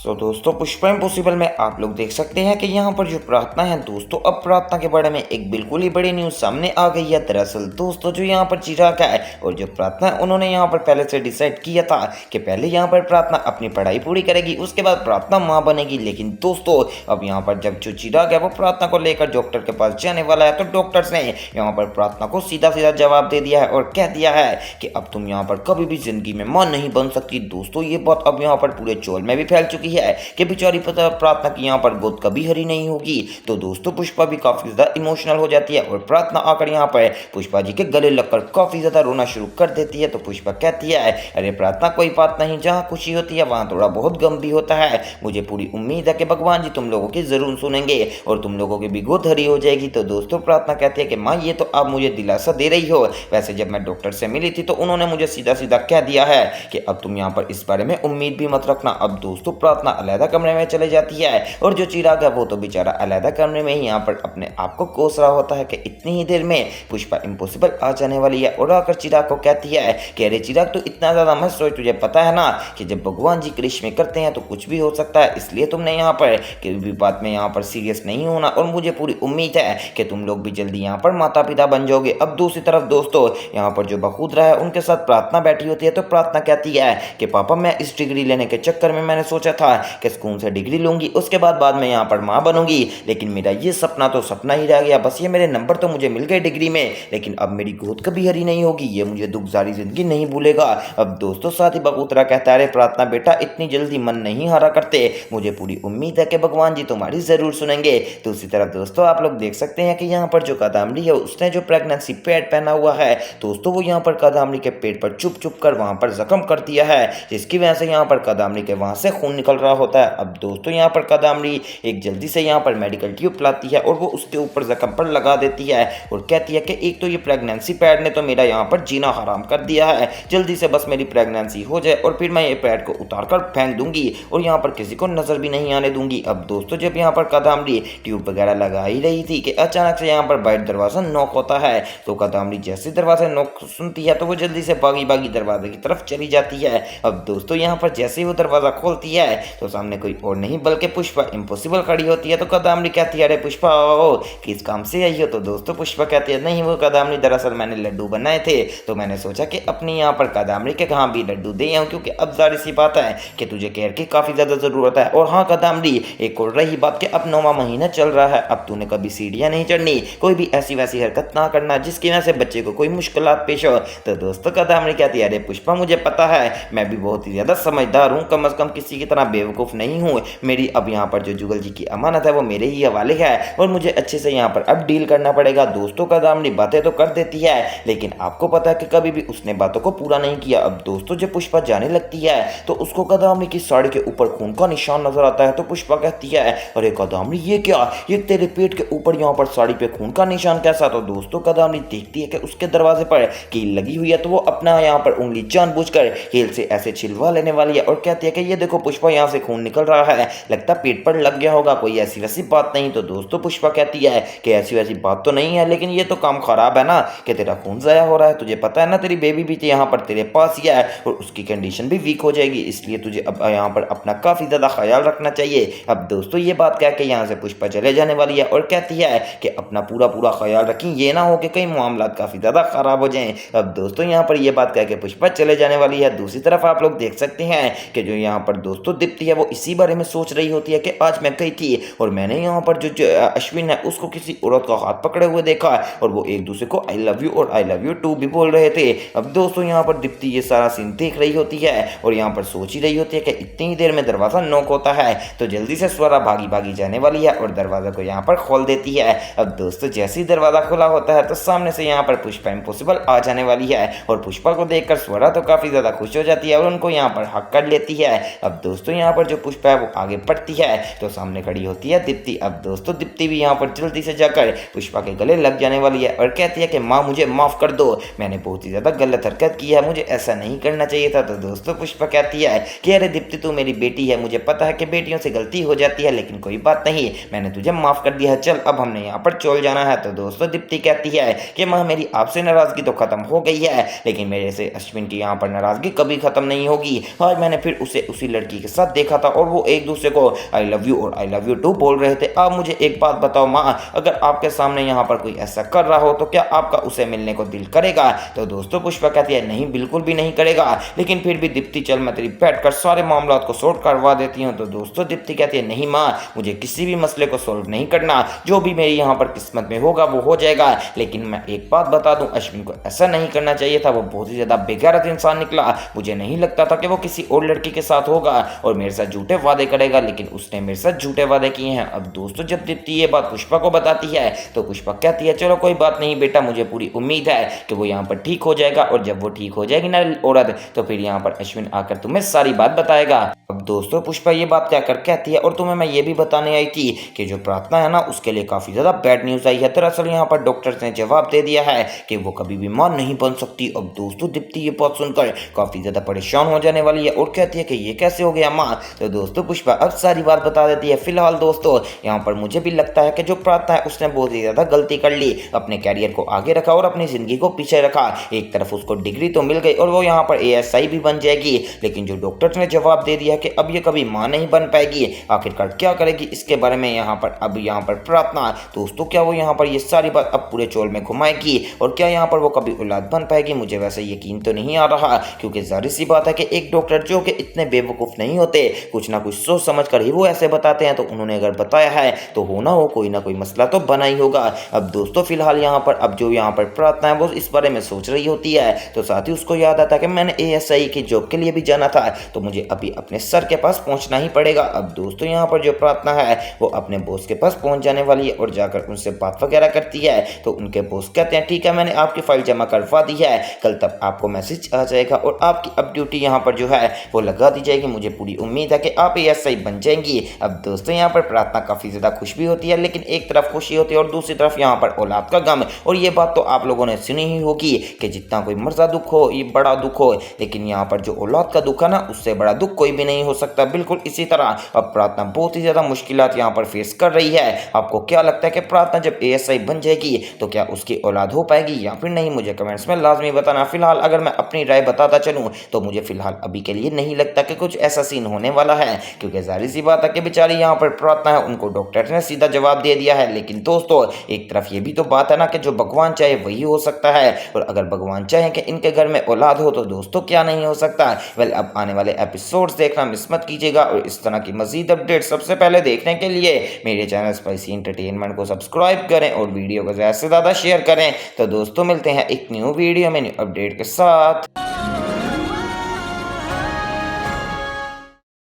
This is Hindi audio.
दोस्तों पुष्पा इम्पॉसिबल में आप लोग देख सकते हैं कि यहाँ पर जो प्रार्थना है दोस्तों, अब प्रार्थना के बारे में एक बिल्कुल ही बड़ी न्यूज़ सामने आ गई है। दरअसल दोस्तों जो यहाँ पर चिराग है और जो प्रार्थना है, उन्होंने यहाँ पर पहले से डिसाइड किया था कि पहले यहाँ पर प्रार्थना अपनी पढ़ाई पूरी करेगी, उसके बाद प्रार्थना माँ बनेगी। लेकिन दोस्तों अब यहाँ पर जब जो चिराग है वो प्रार्थना को लेकर डॉक्टर के पास जाने वाला है, तो डॉक्टर्स ने यहाँ पर प्रार्थना को सीधा सीधा जवाब दे दिया है और कह दिया है कि अब तुम यहाँ पर कभी भी जिंदगी में माँ नहीं बन सकती। दोस्तों ये बात अब यहाँ पर पूरे चोल में भी फैल चुकी है कि बेचारी पता प्रार्थना की यहाँ पर गोद कभी हरी नहीं होगी। तो दोस्तों पुष्पा भी काफी ज्यादा इमोशनल हो जाती है और प्रार्थना आकर यहाँ पर पुष्पा जी के गले लगकर काफी ज्यादा रोना शुरू कर देती है। तो पुष्पा कहती है, अरे प्रार्थना कोई बात नहीं, जहाँ खुशी होती है वहाँ थोड़ा बहुत गम भी होता है। मुझे पूरी उम्मीद है कि भगवान जी तुम लोगों की जरूर सुनेंगे और तुम लोगों की भी गोद हरी हो जाएगी। तो दोस्तों प्रार्थना कहती है कि माँ ये तो आप मुझे दिलासा दे रही हो, वैसे जब मैं डॉक्टर से मिली थी तो उन्होंने मुझे सीधा सीधा कह दिया है कि अब तुम यहाँ पर इस बारे में उम्मीद भी मत रखना। अब दोस्तों प्रार्थना अलग कमरे में चले जाती है और जो चिराग है वो तो बेचारा अलग कमरे में ही यहाँ पर अपने आप को कोस रहा होता है कि इतनी ही देर में पुष्पा इम्पॉसिबल आ जाने वाली है। और आकर चिराग को कहती है कि अरे चिराग तो इतना ज्यादा मत सोच, तुझे पता है ना कि जब भगवान जी करिश्मे करते हैं तो कुछ भी हो सकता है, इसलिए तुमने यहाँ पर किसी भी बात में यहाँ पर सीरियस नहीं होना और मुझे पूरी उम्मीद है कि तुम लोग भी जल्दी यहाँ पर माता पिता बन जाओगे। अब दूसरी तरफ दोस्तों यहाँ पर जो बखूदरा है उनके साथ प्रार्थना बैठी होती है, तो प्रार्थना कहती है कि पापा मैं इस डिग्री लेने के चक्कर में मैंने सोचा था कि स्कूल से डिग्री लूंगी, उसके बाद मैं यहाँ पर माँ बनूंगी, लेकिन मेरा ये सपना तो सपना ही रह गया। बस ये मेरे नंबर तो मुझे मिल गए डिग्री में, लेकिन अब मेरी गोद कभी हरी नहीं होगी, ये मुझे दुख सारी जिंदगी नहीं भूलेगा। अब दोस्तों साथ ही बकूतरा कहता है, प्रार्थना बेटा इतनी जल्दी मन नहीं हारा करते, मुझे पूरी उम्मीद है कि भगवान जी तुम्हारी जरूर सुनेंगे। दूसरी तरफ दोस्तों आप लोग देख सकते हैं कि यहाँ पर जो कादामड़ी है उसने जो प्रेगनेंसी पैड पहना हुआ है दोस्तों, वो यहाँ पर कादामड़ी के पेट पर चुप चुप कर वहां पर जख्म कर दिया है, जिसकी वजह से यहाँ पर कादामड़ी के वहां से खून निकल रहा होता है। अब दोस्तों यहाँ पर कादामड़ी एक जल्दी से यहाँ पर मेडिकल ट्यूब लाती है और वो उसके ऊपर जख्म पर लगा देती है और कहती है कि एक तो ये प्रेगनेंसी पैड ने तो मेरा यहाँ पर जीना हराम कर दिया है, जल्दी से बस मेरी प्रेगनेंसी हो जाए और फिर मैं ये पैड को उतार कर फेंक दूंगी और यहाँ पर किसी को नजर भी नहीं आने दूंगी। अब दोस्तों जब यहाँ पर कादामड़ी ट्यूब वगैरह लगा ही रही थी कि अचानक से यहाँ पर बाहर दरवाजा नॉक होता है। तो कादामड़ी जैसे दरवाजा नॉक सुनती है तो वो जल्दी से भागी भागी दरवाजे की तरफ चली जाती है। अब दोस्तों यहाँ पर जैसे ही वो दरवाजा खोलती है तो सामने कोई और नहीं बल्कि पुष्पा इम्पॉसिबल खड़ी होती है। तो कादामड़ी कहती है, अरे पुष्पा आओ, किस काम से आई हो? तो दोस्तों पुष्पा कहती है, नहीं वो कादामड़ी दरअसल मैंने लड्डू बनाए थे तो मैंने सोचा कि अपनी यहाँ पर कादामड़ी के कहाँ भी लड्डू दे आऊँ, क्योंकि अब जारी सी बात है कि तुझे केयर की काफ़ी ज़्यादा ज़रूरत है। और हाँ कादामड़ी, एक और रही बात कि अब 9वां महीना चल रहा है, अब तूने कभी सीढ़ियाँ नहीं चढ़नी, कोई भी ऐसी वैसी हरकत ना करना जिसकी वजह से बच्चे को कोई मुश्किलात पेश हो। तो दोस्तों कादामड़ी कहती है, अरे पुष्पा मुझे पता है मैं भी बहुत ही ज़्यादा समझदार हूँ, कम अज़ कम किसी की तरह बेवकूफ़ नहीं हूँ, मेरी अब यहाँ पर जो जुगल जी की अमानत है वो मेरे ही हवाले है और मुझे अच्छे से यहाँ पर अब डील करना पड़ेगा। दोस्तों कादामड़ी बातें तो कर देती है, लेकिन आपको पता है कि कभी भी उसने बातों को पूरा नहीं किया। अब दोस्तों जब पुष्पा जाने लगती है तो उसको कादामड़ी की साड़ी के ऊपर खून का निशान नजर आता है। तो पुष्पा कहती है, अरे कादामड़ी ये क्या, ये तेरे पेट के ऊपर यहाँ पर साड़ी पे खून का निशान कैसा? तो दोस्तों कादामड़ी देखती है कि उसके दरवाजे पर कील लगी हुई है, तो वो अपना यहाँ पर उंगली जानबूझकर कील से ऐसे छिलवा लेने वाली है और कहती है कि ये देखो पुष्पा यहाँ से खून निकल रहा है, लगता पेट पर लग गया होगा, कोई ऐसी वैसी बात नहीं। तो दोस्तों पुष्पा कहती है कि ऐसी वैसी बात तो नहीं है, लेकिन ये तो काम खराब है ना कि तेरा खून ज़ाया हो रहा है, तुझे पता है ना तेरी बेबी भी यहाँ पर तेरे पास ही है और उसकी कंडीशन भी वीक हो जाएगी, इसलिए तुझे अब यहाँ पर अपना काफ़ी ज़्यादा ख्याल रखना चाहिए। अब दोस्तों ये बात कह के यहाँ से पुष्पा चले जाने वाली है और कहती है कि अपना पूरा पूरा ख्याल रखें, ये ना हो कि कई मामला काफ़ी ज़्यादा ख़राब हो जाएं। अब दोस्तों यहाँ पर यह बात कह के पुष्पा चले जाने वाली है। दूसरी तरफ आप लोग देख सकते हैं कि जो यहाँ पर दोस्तों दीप्ति है वो इसी बारे में सोच रही होती है कि आज मैं गई थी और मैंने यहाँ पर जो अश्विन है उसको किसी औरत का हाथ पकड़े हुए देखा और वो एक दूसरे को आई लव यू और आई लव यू टू भी बोल रहे थे। अब दोस्तों यहाँ पर दीप्ति ये सारा सीन देख रही होती है और यहाँ पर सोच ही रही होती है कि इतनी ही देर में दरवाजा नॉक होता है, तो जल्दी से स्वरा भागी भागी जाने वाली है और दरवाजा को यहाँ पर खोल देती है। अब दोस्तों जैसे ही दरवाजा खुला होता है तो सामने से यहाँ पर पुष्पा इम्पॉसिबल आ जाने वाली है और पुष्पा को देखकर स्वरा तो काफी ज्यादा खुश हो जाती है और उनको यहाँ पर हक कर लेती है। अब दोस्तों यहाँ पर जो पुष्पा है वो आगे बढ़ती है तो सामने खड़ी होती है दीप्ति। अब दोस्तों दीप्ति भी यहाँ पर जल्दी से जाकर पुष्पा के गले लग जाने वाली है और कहती है कि माँ मुझे माफ कर दो, मैंने बहुत ही ज्यादा गलत हरकत की है, मुझे ऐसा नहीं करना चाहिए था। तो दोस्तों पुष्पा कहती है कि अरे दीप्ति तू मेरी बेटी है, मुझे पता है कि बेटियों से गलती हो जाती है, लेकिन कोई बात नहीं, मैंने तुझे माफ कर दिया है, चल अब हमने यहाँ पर चल जाना है। तो दोस्तों दीप्ति कहती है कि माँ मेरी आपसे नाराजगी तो खत्म हो गई है, लेकिन मेरे से अश्विन की यहाँ पर नाराजगी कभी खत्म नहीं होगी, आज मैंने फिर उसे उसी लड़की के साथ देखा था और वो एक दूसरे को आई लव यू और आई लव यू टू बोल रहे थे। आप मुझे एक बात बताओ माँ, अगर आपके सामने यहाँ पर कोई ऐसा कर रहा हो तो क्या आपका उसे मिलने को दिल करेगा? तो दोस्तों पुष्पा कहती है नहीं, बिल्कुल भी नहीं करेगा, लेकिन फिर भी दीप्ति चल मैं तेरी बैठ कर सारे मामला को सॉल्व करवा देती हूँ। तो दोस्तों दीप्ति कहती है नहीं माँ, मुझे किसी भी मसले को सॉल्व नहीं करना, जो भी मेरी यहाँ पर किस्मत में होगा वो हो जाएगा। लेकिन मैं एक बात बता दूं, अश्विन को ऐसा नहीं करना चाहिए था, वो बहुत ही ज्यादा बेगैरत इंसान निकला। मुझे नहीं लगता था कि वो किसी और लड़की के साथ होगा और मेरे साथ झूठे वादे करेगा, लेकिन उसने मेरे साथ झूठे वादे किए हैं। अब दोस्तों जब दीप्ति ये बात पुष्पा को बताती है तो पुष्पा कहती है चलो कोई बात नहीं बेटा, मुझे पूरी उम्मीद है कि वो यहाँ पर ठीक हो जाएगा और जब वो ठीक हो जाएगी ना औरत, तो फिर यहाँ पर अश्विन आकर तुम्हें सारी बात बताएगा। अब दोस्तों पुष्पा ये बात कहकर कहती है और तुम्हें मैं ये भी बताने आई थी कि जो प्रार्थना है ना उसके लिए काफी ज्यादा बैड न्यूज आई है। दरअसल यहाँ पर डॉक्टर ने जवाब दे दिया है कि वो कभी भी मां नहीं बन सकती। अब दोस्तों दीप्ति ये बात सुनकर काफी ज्यादा परेशान हो जाने वाली है और कहती है कि ये कैसे हो गया मां। तो दोस्तों पुष्पा अब सारी बात बता देती है। फिलहाल दोस्तों यहाँ पर मुझे भी लगता है कि जो प्रार्थना है उसने बहुत ही ज्यादा गलती कर ली, अपने कैरियर को आगे रखा और अपनी जिंदगी को पीछे रखा। एक तरफ उसको डिग्री तो मिल गई और वो यहाँ पर ASI भी बन जाएगी, लेकिन जो डॉक्टर ने जवाब दे दिया कि अब ये कभी मां नहीं बन पाएगी, आखिरकार क्या करेगी इसके बारे में यहाँ पर अब यहाँ पर प्रार्थना। दोस्तों क्या वो यहाँ पर ये सारी बात अब पूरे चोल में घुमाएगी और क्या यहाँ पर वो कभी औलाद बन पाएगी? मुझे वैसे यकीन तो नहीं आ रहा, क्योंकि जाहिर सी बात है कि एक डॉक्टर जो कि इतने बेवकूफ़ नहीं होते, कुछ ना कुछ सोच समझ कर ही वो ऐसे बताते हैं। तो उन्होंने अगर बताया है तो हो ना कोई मसला तो बना ही होगा। अब दोस्तों फिलहाल यहाँ पर अब जो यहाँ पर प्रार्थना है वो इस बारे में सोच रही होती है, तो साथ ही उसको याद आता है कि मैंने ASI की जॉब के लिए भी जाना था, तो मुझे अभी अपने सर के पास पहुंचना ही पड़ेगा। अब दोस्तों यहाँ पर जो प्रार्थना है वो अपने बॉस के पास पहुंच जाने वाली है और जाकर उनसे बात वगैरह करती है। तो उनके बॉस कहते हैं ठीक है मैंने आपकी फाइल जमा करवा दी है, कल तक आपको मैसेज आ जाएगा और आपकी अब ड्यूटी यहाँ पर जो है वो लगा दी जाएगी। मुझे पूरी उम्मीद है कि आप ASI बन जाएंगी। अब दोस्तों यहाँ पर प्रार्थना काफ़ी ज़्यादा खुश भी होती है, लेकिन एक तरफ खुशी होती है और दूसरी तरफ यहाँ पर औलाद का गम। और ये बात तो आप लोगों ने सुनी ही होगी कि जितना कोई मर्जा दुख हो ये बड़ा दुख हो, लेकिन यहाँ पर जो औलाद का दुख है ना उससे बड़ा दुख कोई भी नहीं हो सकता। बिल्कुल इसी तरह अब प्रार्थना बहुत ही ज़्यादा मुश्किलात यहाँ पर फेस कर रही है। आपको क्या लगता है कि प्रार्थना जब ASI बन जाएगी तो क्या उसकी औलाद हो पाएगी या फिर नहीं? मुझे कमेंट्स में लाजमी बताना। फिलहाल अगर मैं अपनी राय बताता चलूँ तो मुझे फिलहाल अभी के लिए नहीं लगता कि कुछ ऐसा सीन होने वाला है, क्योंकि जाहिर सी बात है कि बेचारी यहाँ पर प्रार्थना है उनको डॉक्टर ने सीधा जवाब दे दिया है। लेकिन दोस्तों एक तरफ ये भी तो बात है ना कि जो भगवान चाहे वही हो सकता है, और अगर भगवान चाहे कि इनके घर में औलाद हो तो दोस्तों क्या नहीं हो सकता। वेल अब आने वाले एपिसोड्स देखना मिस मत कीजिएगा और इस तरह की मजीद अपडेट सबसे पहले देखने के लिए मेरे चैनल स्पाइसी एंटरटेनमेंट को सब्सक्राइब करें और वीडियो को ज़्यादा से ज़्यादा शेयर करें। तो दोस्तों मिलते हैं एक न्यू वीडियो में न्यू अपडेट के साथ।